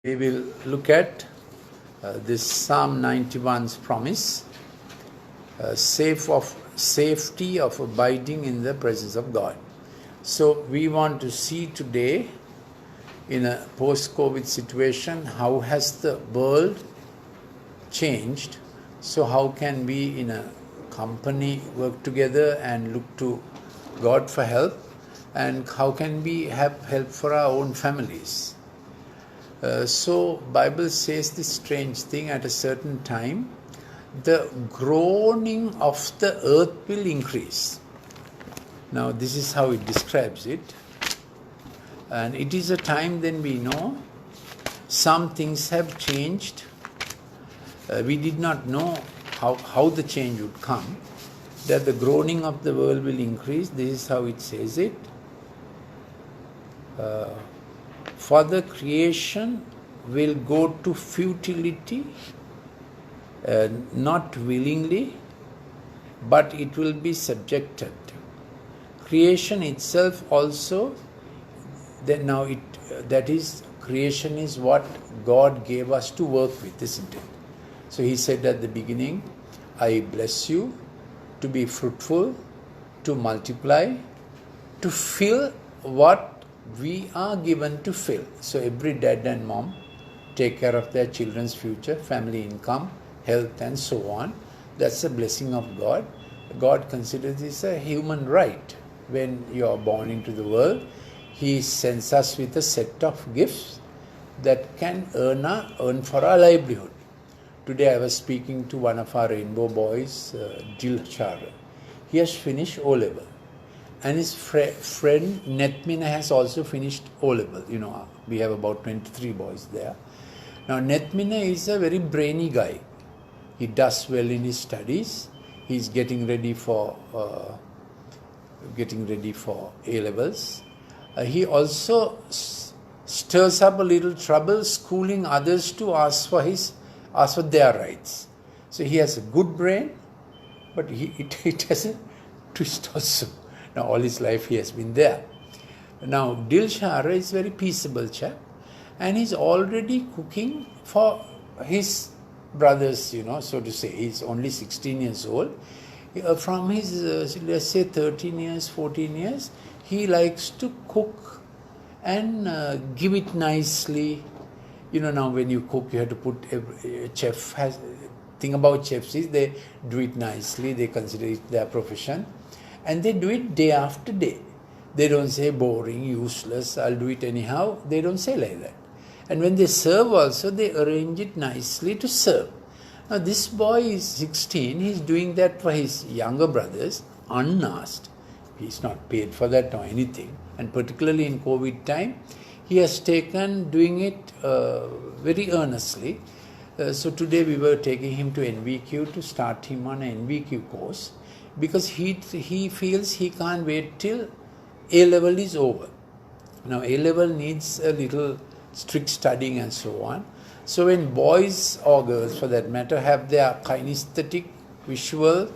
We will look at this Psalm 91's promise, safety of abiding in the presence of God. So we want to see today, in a post-COVID situation, how has the world changed? So how can we in a company work together and look to God for help? And how can we have help for our own families? So Bible says this strange thing: at a certain time, the groaning of the earth will increase. Now this is how it describes it. And it is a time then we know some things have changed. We did not know how the change would come. That the groaning of the world will increase. This is how it says it. For the creation will go to futility, not willingly, but it will be subjected. Creation itself also, creation is what God gave us to work with, isn't it? So He said at the beginning, I bless you to be fruitful, to multiply, to fill what we are given to fill. So every dad and mom take care of their children's future, family income, health and so on. That's a blessing of God. God considers this a human right. When you are born into the world, He sends us with a set of gifts that can earn for our livelihood. Today I was speaking to one of our rainbow boys, Dilshar. He has finished O-level. And his friend Netmina has also finished O-level. You know, we have about 23 boys there. Now Netmina is a very brainy guy. He does well in his studies. He's getting ready for A-levels. He also stirs up a little trouble schooling others to ask for their rights. So he has a good brain, but it has a twist also. Now all his life he has been there. Now Dilshar is a very peaceable chap, and he's already cooking for his brothers, so to say. He's only 16 years old. From his, let's say 13 years, 14 years, he likes to cook and give it nicely. Now when you cook, you have to put, thing about chefs is they do it nicely, they consider it their profession. And they do it day after day. They don't say boring, useless, I'll do it anyhow. They don't say like that. And when they serve also, they arrange it nicely to serve. Now this boy is 16, he's doing that for his younger brothers, unasked. He's not paid for that or anything. And particularly in COVID time, he has taken doing it very earnestly. So today we were taking him to NVQ to start him on an NVQ course, because he feels he can't wait till A-level is over. Now A-level needs a little strict studying and so on. So when boys or girls for that matter have their kinesthetic, visual,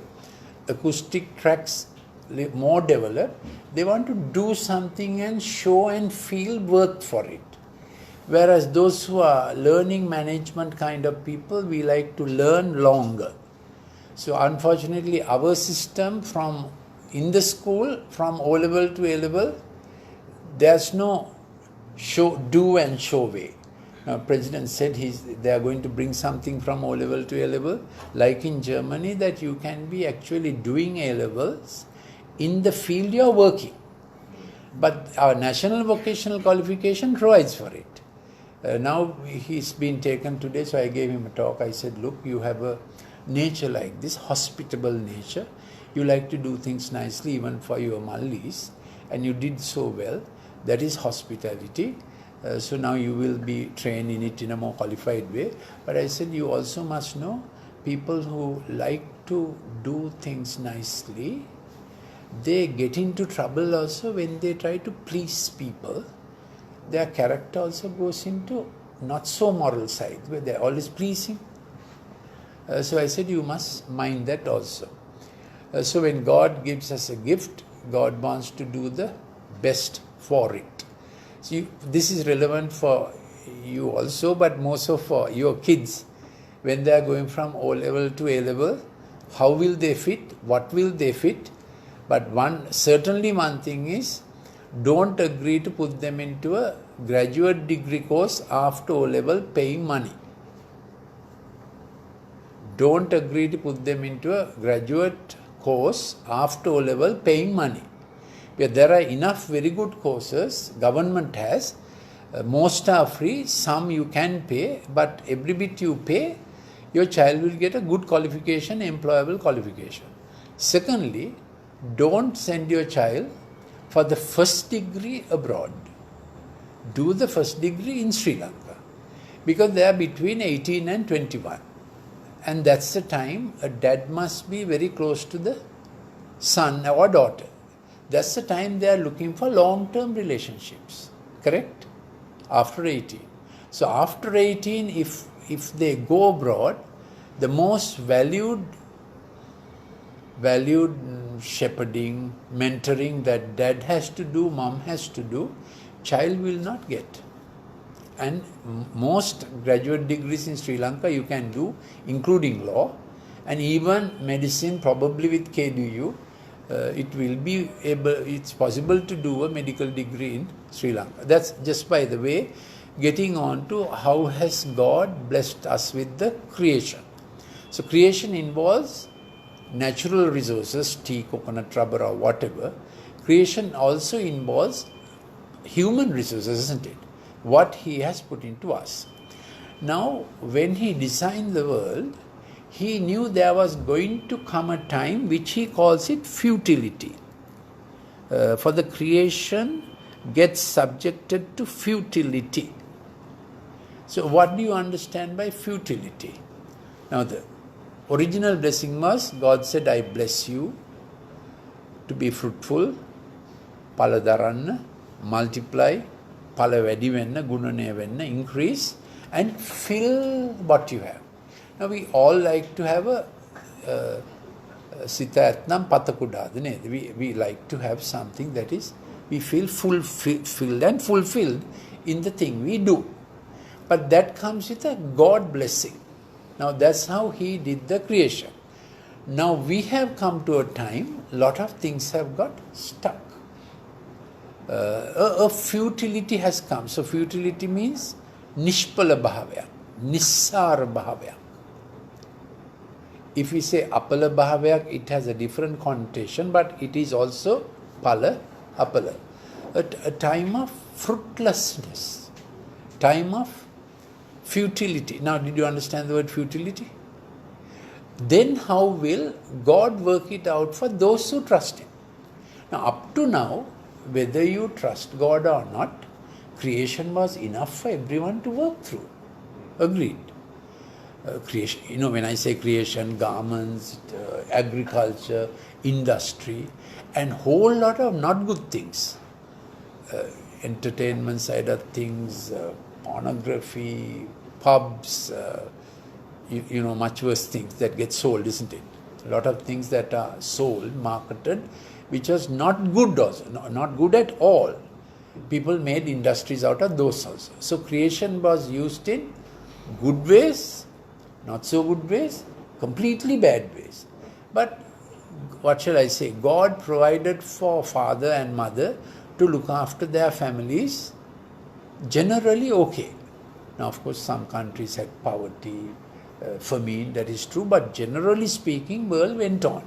acoustic tracks more developed, they want to do something and show and feel worth for it. Whereas those who are learning management kind of people, we like to learn longer. So unfortunately, our system in the school, from O-level to A-level, there's no do and show way. Now, President said they are going to bring something from O-level to A-level, like in Germany, that you can be actually doing A-levels in the field you are working. But our national vocational qualification provides for it. Now he's been taken today, so I gave him a talk. I said, look, you have a nature like this, hospitable nature. You like to do things nicely even for your mallis, and you did so well. That is hospitality. So now you will be trained in it in a more qualified way. But I said, you also must know, people who like to do things nicely, they get into trouble also when they try to please people. Their character also goes into not so moral side, where they're always pleasing. So I said, you must mind that also. So when God gives us a gift, God wants to do the best for it. See, this is relevant for you also, but most of your kids, when they are going from O level to A level, how will they fit? What will they fit? But certainly one thing is, don't agree to put them into a graduate degree course after O level paying money. Don't agree to put them into a graduate course after O level paying money. But there are enough very good courses government has. Most are free, some you can pay, but every bit you pay, your child will get a good qualification, employable qualification. Secondly, don't send your child for the first degree abroad. Do the first degree in Sri Lanka, because they are between 18 and 21. And that's the time a dad must be very close to the son or daughter. That's the time they are looking for long-term relationships, correct? After 18. So after 18, if they go abroad, the most valued shepherding, mentoring that dad has to do, mom has to do, child will not get. And most graduate degrees in Sri Lanka you can do, including law, and even medicine, probably with KDU, it's possible to do a medical degree in Sri Lanka. That's just by the way, getting on to how has God blessed us with the creation. So creation involves natural resources, tea, coconut, rubber or whatever. Creation also involves human resources, isn't it? What He has put into us. Now, when He designed the world, He knew there was going to come a time which He calls it futility. For the creation gets subjected to futility. So what do you understand by futility? Now the original blessing was, God said, I bless you to be fruitful, pala daranna, multiply, pala වැඩි වෙන්න, ගුණණය වෙන්න, increase and fill what you have. Now we all like to have a sita ඇත්නම් පත කුඩාද නේද? We like to have something that is, we feel fulfilled and fulfilled in the thing we do. But that comes with a God blessing. Now that's how He did the creation. Now we have come to a time, lot of things have got stuck. A futility has come. So futility means nishpala bhavaya, nissara bhavaya. If we say apala bhavaya, it has a different connotation, but it is also pala, apala. A time of fruitlessness, time of futility. Now, did you understand the word futility? Then how will God work it out for those who trust Him? Now, up to now, whether you trust God or not, creation was enough for everyone to work through. Agreed. Creation, when I say creation, garments, agriculture, industry, and whole lot of not good things. Entertainment side of things, pornography, pubs, much worse things that get sold, isn't it? A lot of things that are sold, marketed, which was not good also, not good at all. People made industries out of those also. So creation was used in good ways, not so good ways, completely bad ways. But what shall I say? God provided for father and mother to look after their families, generally okay. Now, of course, some countries had poverty, famine, that is true, but generally speaking, world went on.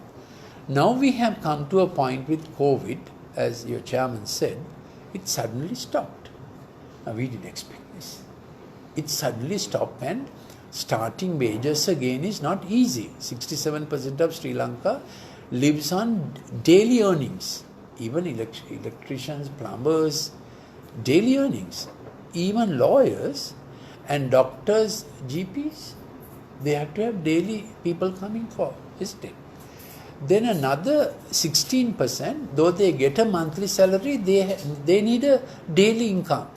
Now we have come to a point with COVID, as your chairman said, it suddenly stopped. Now we didn't expect this. It suddenly stopped, and starting wages again is not easy. 67% of Sri Lanka lives on daily earnings. Even electricians, plumbers, daily earnings. Even lawyers and doctors, GPs, they have to have daily people coming for, isn't it? Then another 16%, though they get a monthly salary, they need a daily income.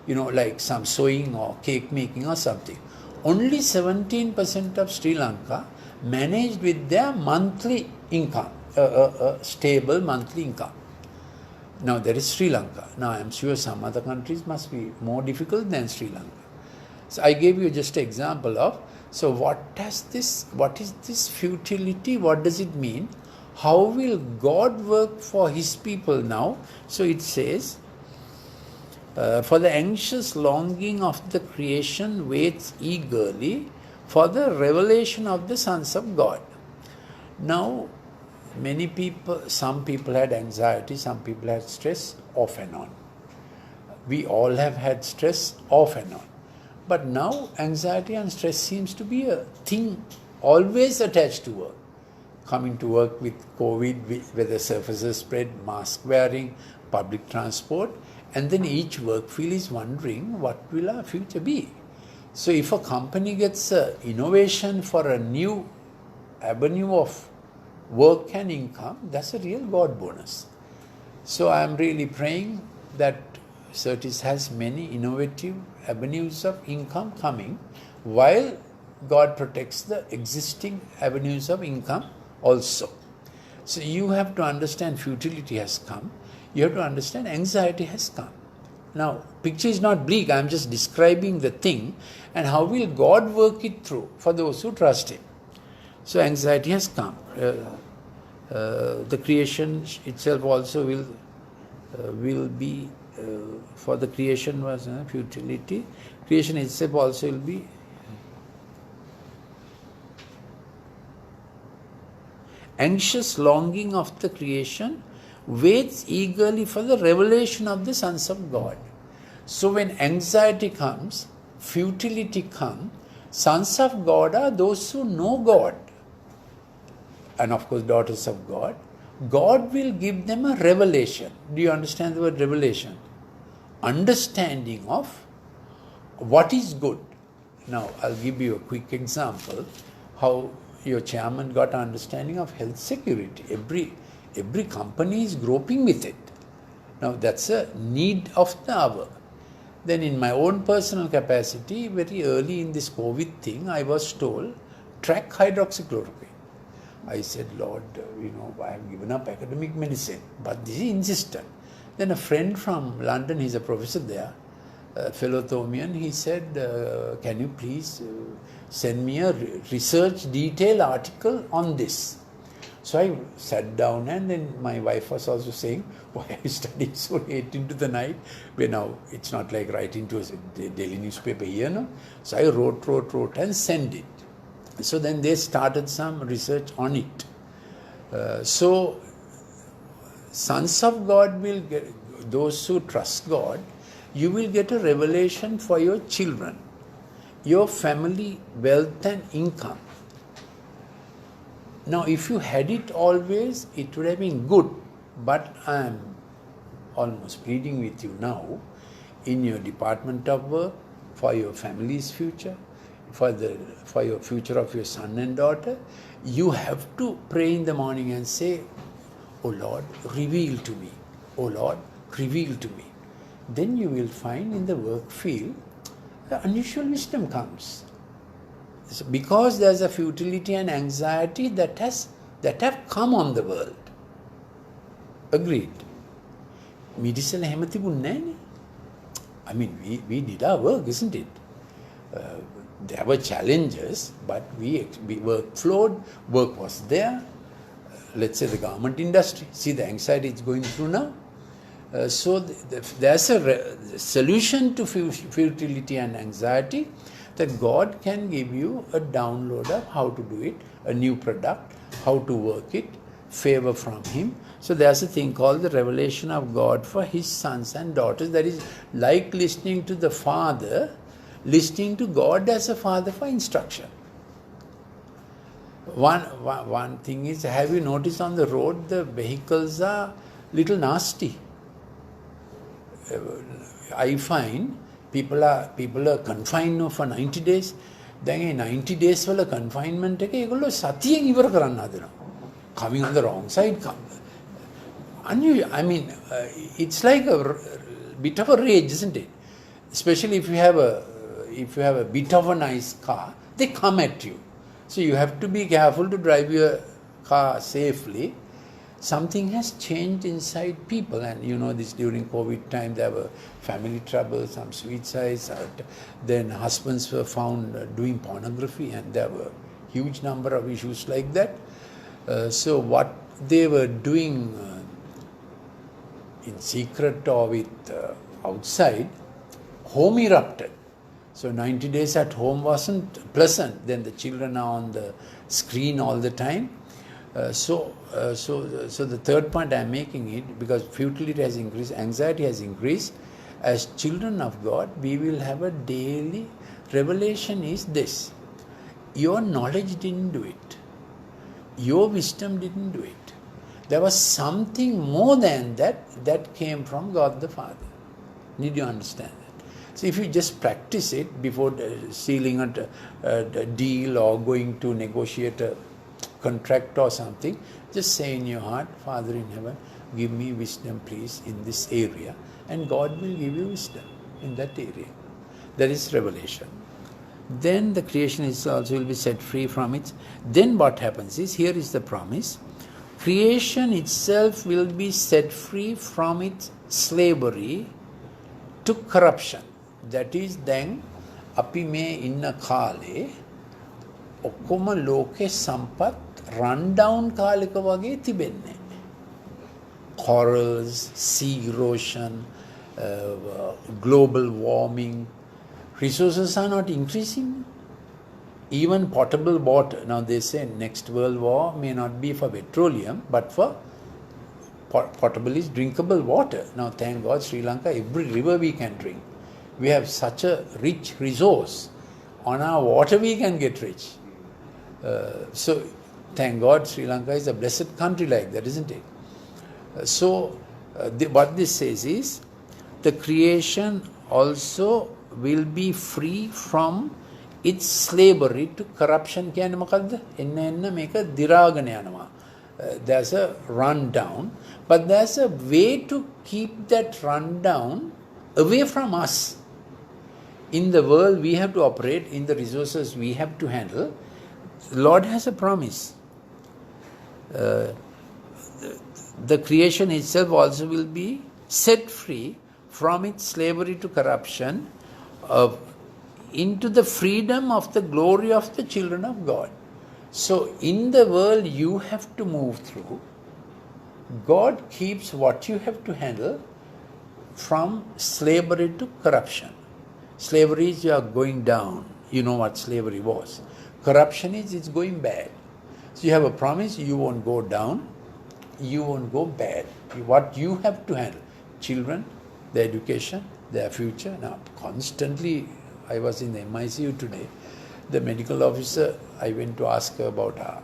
Like some sewing or cake making or something. Only 17% of Sri Lanka managed with their monthly income, a stable monthly income. Now there is Sri Lanka. Now I am sure some other countries must be more difficult than Sri Lanka. So I gave you just an example of, so what is this futility? What does it mean? How will God work for his people now? So it says, for the anxious longing of the creation waits eagerly for the revelation of the sons of God. Now, some people had anxiety, some people had stress, off and on. We all have had stress, off and on. But now, anxiety and stress seems to be a thing always attached to work. Coming to work with COVID, where the surfaces spread, mask wearing, public transport, and then each work field is wondering what will our future be. So if a company gets an innovation for a new avenue of work and income, that's a real God bonus. So I am really praying that Certis has many innovative avenues of income coming, while God protects the existing avenues of income also. So you have to understand futility has come. You have to understand anxiety has come. Now, picture is not bleak. I am just describing the thing and how will God work it through for those who trust him. So anxiety has come. The creation itself also will be, for the creation was futility. Creation itself also will be anxious longing of the creation waits eagerly for the revelation of the sons of God. So when anxiety comes, futility comes, sons of God are those who know God. And of course, daughters of God. God will give them a revelation. Do you understand the word revelation? Understanding of what is good. Now, I'll give you a quick example how your chairman got an understanding of health security. Every company is groping with it. Now, that's a need of the hour. Then in my own personal capacity, very early in this COVID thing, I was told, track hydroxychloroquine. I said, Lord, I have given up academic medicine, but this is insistent. Then a friend from London, he's a professor there, fellow Thomian, he said, can you please send me a research detailed article on this? So I sat down, and then my wife was also saying, why are you studying so late into the night? Well, now it's not like writing to a daily newspaper here, no? So I wrote and sent it. So then they started some research on it. So sons of God will get, those who trust God, you will get a revelation for your children, your family, wealth and income. Now, if you had it always, it would have been good. But I am almost pleading with you now, in your department of work, for your family's future, for your future of your son and daughter, you have to pray in the morning and say, oh Lord, reveal to me. Oh Lord, reveal to me. Then you will find in the work field, unusual wisdom comes. So because there's a futility and anxiety that have come on the world. Agreed. Midisala hema තිබුණේ නැනේ. I mean, we did our work, isn't it? There were challenges, but we work flowed, work was there. Let's say the garment industry, see the anxiety it's going through now. So there's a solution to futility and anxiety, that God can give you a download of how to do it, a new product, how to work it, favor from Him. So there's a thing called the revelation of God for His sons and daughters. That is like listening to the Father, listening to God as a Father for instruction. One thing is, have you noticed on the road the vehicles are little nasty? I find people are confined for 90 days. Then 90 days වල confinement එක ඒගොල්ලෝ සතියෙන් ඉවර කරන්න හදනවා. Coming on the wrong side. Unusual. I mean, it's like a bit of a rage, isn't it? Especially if you have a bit of a nice car, they come at you. So you have to be careful to drive your car safely. something has changed inside people. And you know this, during COVID time there were family troubles, some suicides, then husbands were found doing pornography, and there were huge number of issues like that. So what they were doing in secret or with outside, home erupted. So 90 days at home wasn't pleasant. Then the children are on the screen all the time. So the third point I'm making it, because futility has increased, anxiety has increased. As children of God, we will have a daily revelation is this. Your knowledge didn't do it. Your wisdom didn't do it. There was something more than that came from God the Father. Need you understand that? So if you just practice it before sealing a deal or going to negotiate a contract or something, just say in your heart, Father in heaven, give me wisdom please in this area, and God will give you wisdom in that area. That is revelation. Then the creation is also will be set free from it. Then what happens is, here is the promise, creation itself will be set free from its slavery to corruption. That is, then api me inna kale ඔක්කොම ලෝකේ සම්පත් run down කාලෙක වගේ තිබෙන්නේ. Corals, sea erosion, global warming, resources are not increasing. Even potable water, now they say next world war may not be for petroleum, but for potable is drinkable water. Now thank God Sri Lanka, every river we can drink. We have such a rich resource. On our water we can get rich. So thank God Sri Lanka is a blessed country like that, isn't it? What this says is, the creation also will be free from its slavery to corruption. කියන්නේ මොකද්ද? එන්න මේක දිරාගෙන යනවා. There's a rundown, but there's a way to keep that rundown away from us. In the world we have to operate, in the resources we have to handle. The Lord has a promise. The creation itself also will be set free from its slavery to corruption into the freedom of the glory of the children of God. So in the world you have to move through, God keeps what you have to handle from slavery to corruption. Slavery is you are going down. You know what slavery was. Corruption is it's going bad. So you have a promise, you won't go down, you won't go bad. What you have to handle, children, their education, their future. Now constantly, I was in the MICU today, the medical officer, I went to ask her about a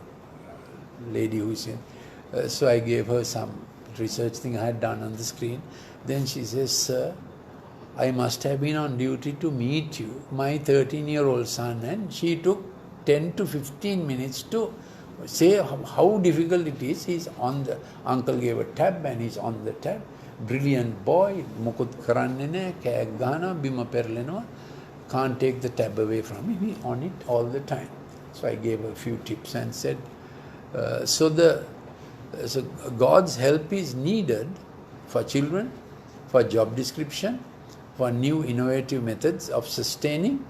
lady who is in, so I gave her some research thing I had done on the screen. Then she says, sir, I must have been on duty to meet you, my 13-year-old son, and she took 10 to 15 minutes to say how difficult it is. He's on the, uncle gave a tab and he's on the tab. Brilliant boy, mukut karanne naha, kæක් ගහනවා, බිම පෙරලෙනවා, can't take the tab away from him, he's on it all the time. So I gave a few tips and said, so God's help is needed for children, for job description, for new innovative methods of sustaining.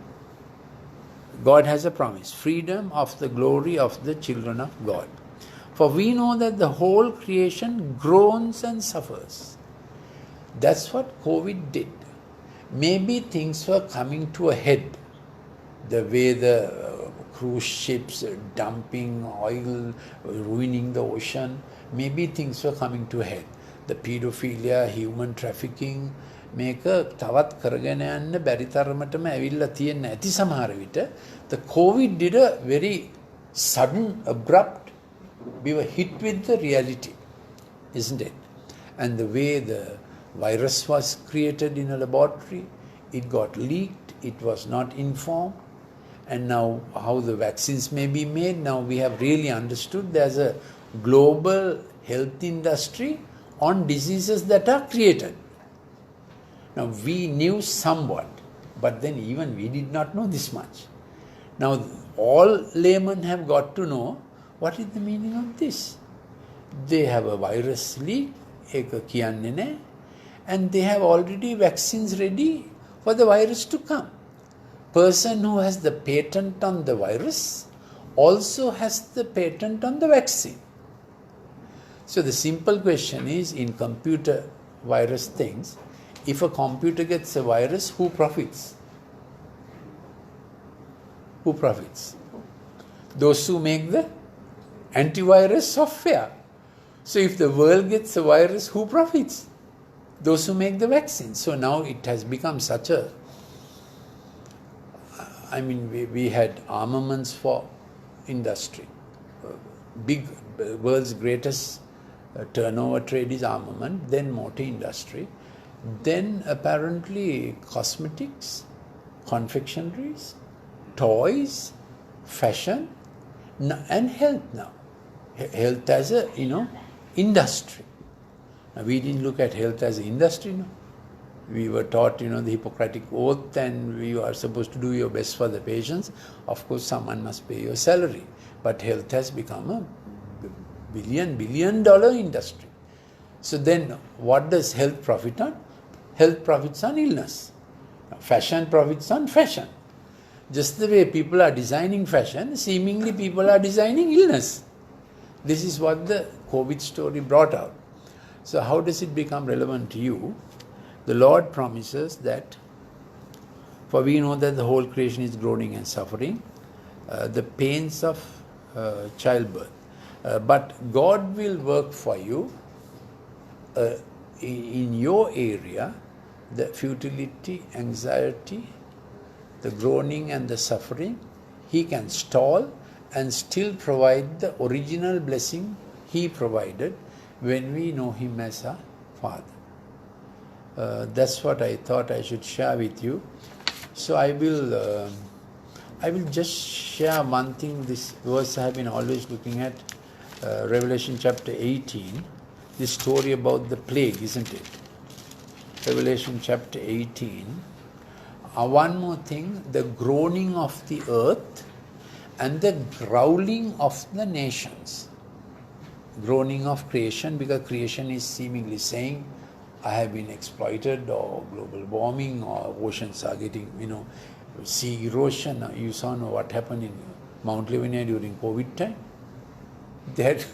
God has a promise, freedom of the glory of the children of God. For we know that the whole creation groans and suffers. That's what COVID did. Maybe things were coming to a head. The way the cruise ships dumping oil, ruining the ocean, maybe things were coming to a head. The pedophilia, human trafficking, මේක තවත් කරගෙන යන්න බැරි තරමටම ඇවිල්ලා තියෙන ඇති සමහර විට. The COVID did a very sudden, abrupt, we were hit with the reality, isn't it? And the way the virus was created in a laboratory, it got leaked, it was not informed, and now how the vaccines may be made, now we have really understood there's a global health industry on diseases that are created. Now we knew somewhat, but then even we did not know this much. Now all laymen have got to know what is the meaning of this. they have a virus leak, and they have already vaccines ready for the virus to come. Person who has the patent on the virus also has the patent on the vaccine. So the simple question is, in computer virus things, if a computer gets a virus, who profits? Who profits? Those who make the antivirus software. So if the world gets a virus, who profits? Those who make the vaccine. So now it has become such a, we had armaments for industry. Big, world's greatest turnover trade is armament, then motor industry, then apparently cosmetics, confectionaries, toys, fashion, and health now. Health as a, industry. Now, we didn't look at health as an industry, no. We were taught, the Hippocratic Oath, and you are supposed to do your best for the patients. Of course, someone must pay your salary. But health has become a billion dollar industry. So then, what does health profit on? Health profits on illness. Now, fashion profits on fashion. Just the way people are designing fashion, seemingly people are designing illness. This is what the COVID story brought out. So how does it become relevant to you? The Lord promises that, for we know that the whole creation is groaning and suffering, the pains of childbirth. But God will work for you in your area, the futility, anxiety, the groaning and the suffering. He can stall and still provide the original blessing He provided when we know Him as our Father. That's what I thought I should share with you. So I will just share one thing. This verse I have been always looking at, Revelation chapter 18, this story about the plague, isn't it? Revelation chapter 18. One more thing, the groaning of the earth and the growling of the nations. Groaning of creation, because creation is seemingly saying, I have been exploited, or global warming, or oceans are getting, sea erosion. You saw what happened in Mount Lavinia during COVID time. They had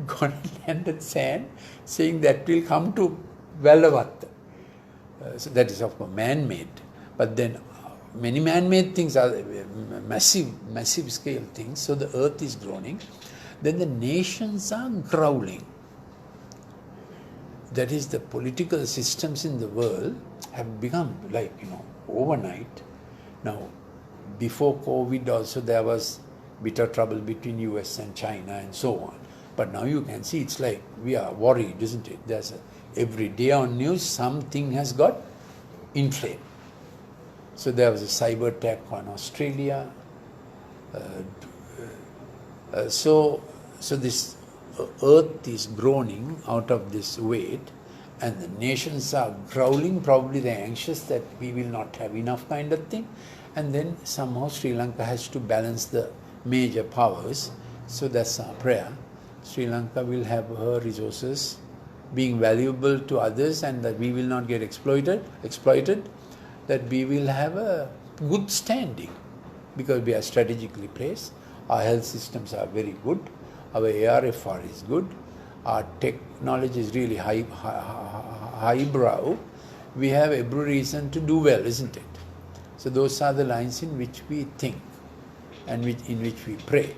gone and landed sand, saying that will come to Velavatta. So that is of course man-made. But then many man-made things are massive scale things. So the earth is groaning. Then the nations are growling. That is, the political systems in the world have become overnight. Now, before COVID also there was bitter trouble between US and China and so on. But now you can see it's like we are worried, isn't it? Every day on news something has got inflamed. So there was a cyber attack on Australia. So this earth is groaning out of this weight, and the nations are growling. Probably they're anxious that we will not have enough, kind of thing. And then somehow Sri Lanka has to balance the major powers. So that's our prayer. Sri Lanka will have her resources being valuable to others, and that we will not get exploited, that we will have a good standing, because we are strategically placed. Our health systems are very good. Our ARFR is good. Our technology is really highbrow. We have every reason to do well, isn't it? So those are the lines in which we think and in which we pray.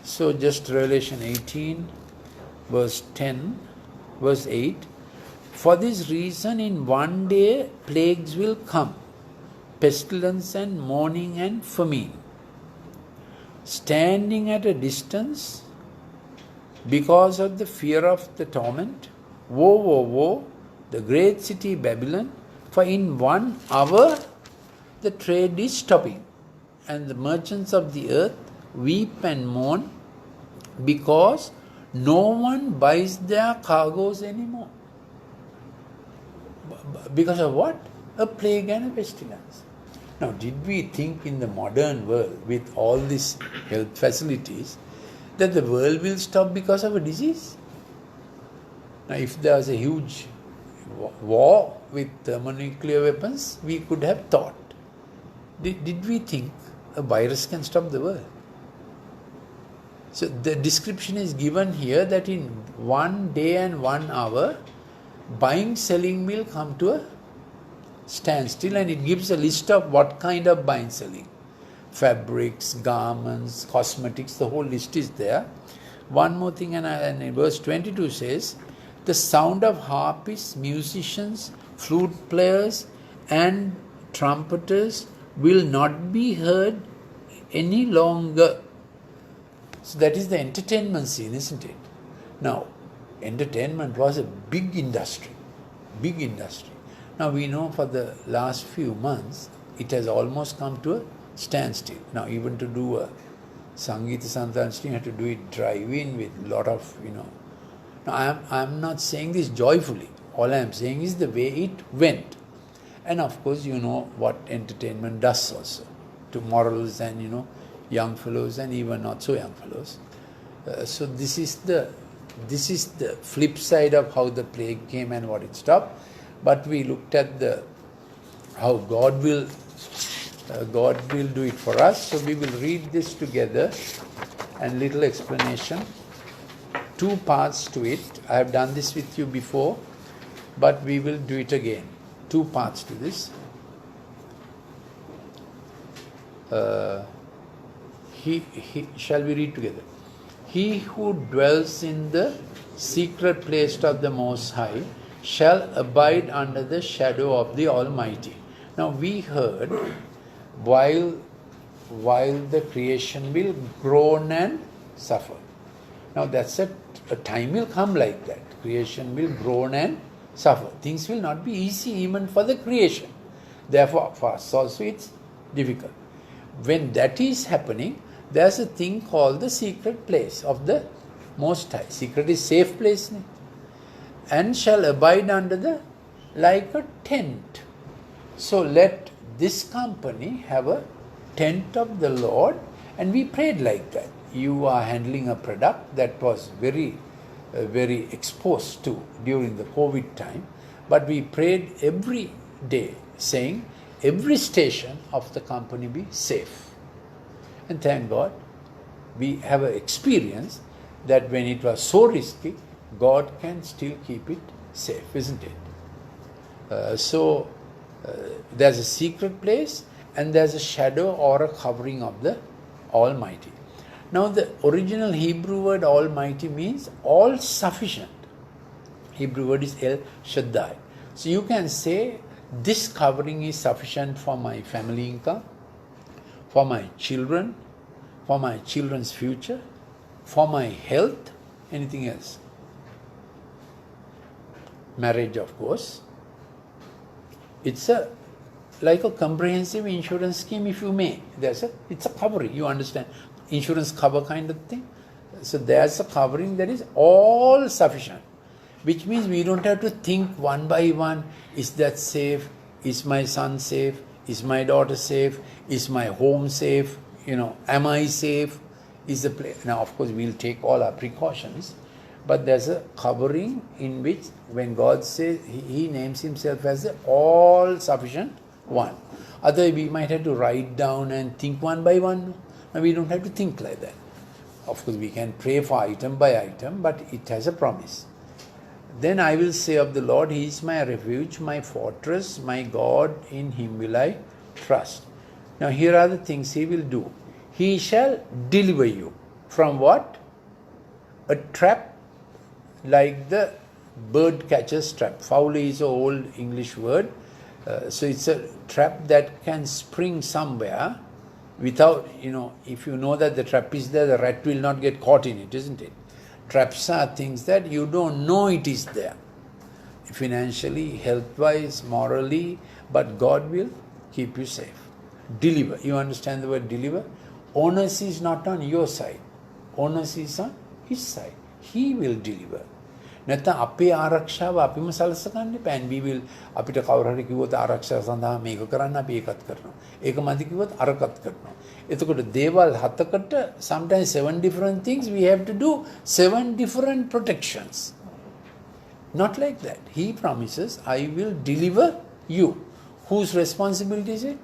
So just Revelation 18, verse 8. For this reason in one day plagues will come, pestilence and mourning and famine. Standing at a distance because of the fear of the torment, woe, woe, woe, the great city Babylon, for in 1 hour the trade is stopping, and the merchants of the earth weep and mourn, because no one buys their cargoes anymore. Because of what? A plague and a pestilence. Now, did we think in the modern world, with all these health facilities, that the world will stop because of a disease? Now, if there was a huge war with thermonuclear weapons, we could have thought. Did we think a virus can stop the world? So the description is given here that in 1 day and 1 hour, buying, selling will come to a standstill, and it gives a list of what kind of buying, selling. Fabrics, garments, cosmetics, the whole list is there. One more thing, and in verse 22 says, the sound of harpists, musicians, flute players and trumpeters will not be heard any longer. So that is the entertainment scene, isn't it? Now, entertainment was a big industry. Now we know for the last few months, it has almost come to a standstill. Now even to do a Sangeeta Santhanashri, you have to do it drive-in with a lot of, Now I am not saying this joyfully. All I am saying is the way it went. And of course, you know what entertainment does also to morals and, young fellows and even not so young fellows. So this is the flip side of how the plague came and what it stopped. But we looked at how God will do it for us. So we will read this together and little explanation. 2 parts to it. I have done this with you before, but we will do it again. 2 parts to this. Shall we read together? He who dwells in the secret place of the Most High shall abide under the shadow of the Almighty. Now we heard, while the creation will groan and suffer. Now that's a time will come like that. Creation will groan and suffer. Things will not be easy even for the creation. Therefore, for us also it's difficult. When that is happening, there's a thing called the secret place of the Most High. Secret is safe place. And shall abide under like a tent. So let this company have a tent of the Lord, and we prayed like that. You are handling a product that was very exposed to during the COVID time, but we prayed every day saying every station of the company be safe. And thank God, we have an experience that when it was so risky, God can still keep it safe, isn't it? So there's a secret place and there's a shadow or a covering of the Almighty. Now the original Hebrew word Almighty means all sufficient. Hebrew word is El Shaddai. So you can say this covering is sufficient for my family income, for my children, for my children's future, for my health, anything else. Marriage, of course. It's like a comprehensive insurance scheme, if you may. It's a covering, you understand. Insurance cover kind of thing. So there's a covering that is all sufficient, which means we don't have to think one by one, is that safe? Is my son safe? Is my daughter safe? Is my home safe? Am I safe? Is the place? Now, of course, we'll take all our precautions, but there's a covering in which when God says, He names Himself as the all-sufficient one. Otherwise, we might have to write down and think one by one. Now, we don't have to think like that. Of course, we can pray for item by item, but it has a promise. Then I will say of the Lord, He is my refuge, my fortress, my God, in Him will I trust. Now, here are the things He will do. He shall deliver you from what? A trap like the bird catcher's trap. Fowl is an old English word. So it's a trap that can spring somewhere without, if you know that the trap is there, the rat will not get caught in it, isn't it? Traps are things that you don't know it is there. Financially, health-wise, morally, but God will keep you safe. Deliver. You understand the word deliver? Onus is not on your side. Onus is on His side. He will deliver. නැත්නම් අපේ ආරක්ෂාව අපිම සලසගන්න එපා. And we will අපිට කවුරු හරි කිව්වොත් ආරක්ෂාව සඳහා මේක කරන්න අපි ඒකත් කරනවා. ඒක මදි කිව්වොත් අරකත් කරනවා. එතකොට දේවල් හතකට sometimes 7 different things we have to do 7 different protections. Not like that. He promises, I will deliver you. Whose responsibility is it?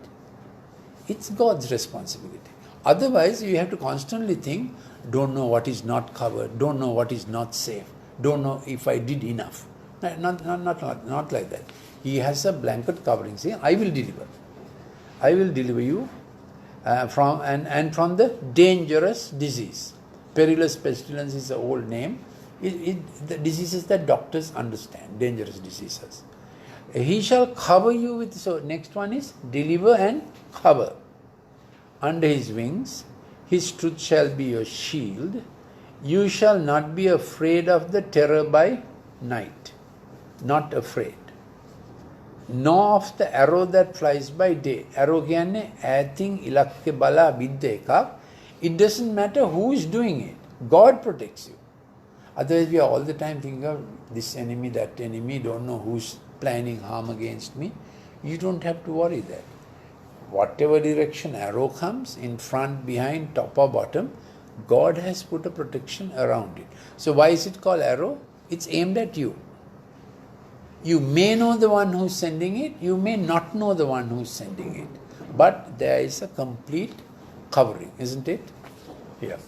It's God's responsibility. Otherwise, you have to constantly think, don't know what is not covered, don't know what is not safe, don't know if I did enough. Not like that. He has a blanket covering, saying, I will deliver. I will deliver you from the dangerous disease. Perilous pestilence is the old name. The diseases that doctors understand, dangerous diseases. He shall cover you with, so next one is deliver and cover. Under his wings, his truth shall be your shield. You shall not be afraid of the terror by night. Not afraid. Nor of the arrow that flies by day. Arrow කියන්නේ ඈතින් ඉලක්කෙ බලා බිද්ද එකක්. It doesn't matter who is doing it. God protects you. Otherwise, we are all the time thinking of this enemy, that enemy, don't know who's planning harm against me. You don't have to worry that. Whatever direction arrow comes, in front, behind, top or bottom, God has put a protection around it. So why is it called arrow? It's aimed at you. You may know the one who's sending it, you may not know the one who's sending it. But there is a complete covering, isn't it? Yeah.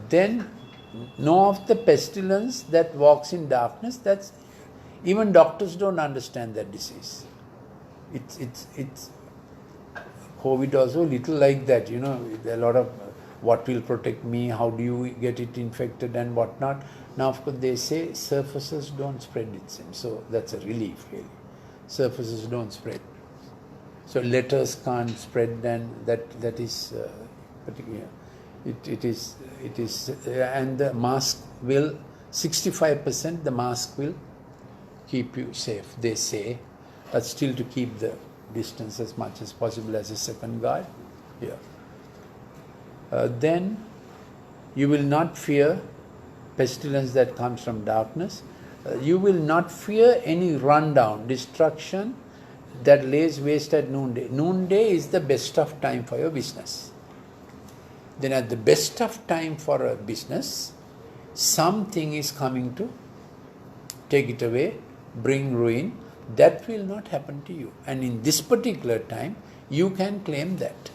Then know of the pestilence that walks in darkness. That's even doctors don't understand that disease. It's COVID also little like that, you know. There are a lot of what will protect me, how do you get it infected and whatnot. Now, of course, they say surfaces don't spread, it seems. So that's a relief, really. Surfaces don't spread. So letters can't spread, and that is particular. It is, and the mask will 65%. The mask will keep you safe, they say, but still to keep the distance as much as possible as a second guard. Yeah. Then you will not fear pestilence that comes from darkness. You will not fear any rundown, destruction that lays waste at noonday. Noonday is the best of time for your business. Then at the best of time for a business, something is coming to take it away, bring ruin. That will not happen to you. And in this particular time, you can claim that.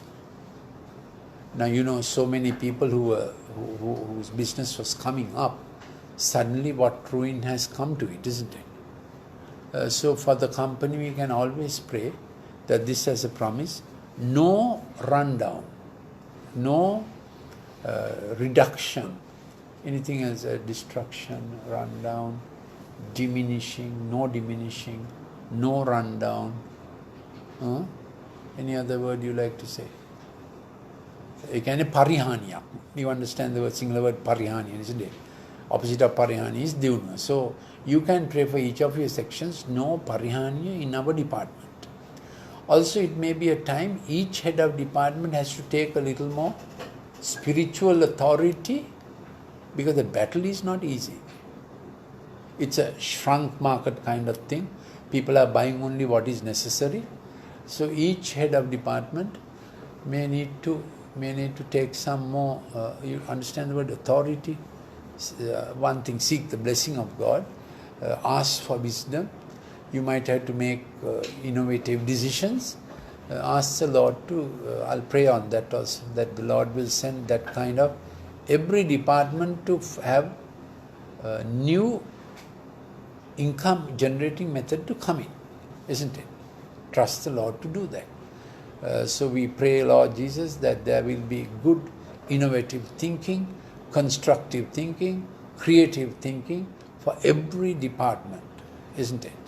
Now, you know, so many people whose business was coming up, suddenly what ruin has come to it, isn't it? So for the company, we can always pray that this has a promise, no rundown, no reduction, anything else, destruction, rundown, diminishing, no rundown. Any other word you like to say? ඒ කියන්නේ පරිහානියක්. You understand the word, Sinhala word පරිහානිය, isn't it? Opposite of පරිහානිය is දියුණුව. So you can pray for each of your sections, no පරිහානිය in our department. Also, it may be a time each head of department has to take a little more spiritual authority, because the battle is not easy. It's a shrunk market kind of thing. People are buying only what is necessary. So each head of department may need to take some more, you understand the word authority? One thing, seek the blessing of God, ask for wisdom. You might have to make innovative decisions. Ask the Lord to, I'll pray on that also, that the Lord will send that kind of, every department to have new income generating method to come in, isn't it? Trust the Lord to do that. So we pray, Lord Jesus, that there will be good, innovative thinking, constructive thinking, creative thinking for every department, isn't it?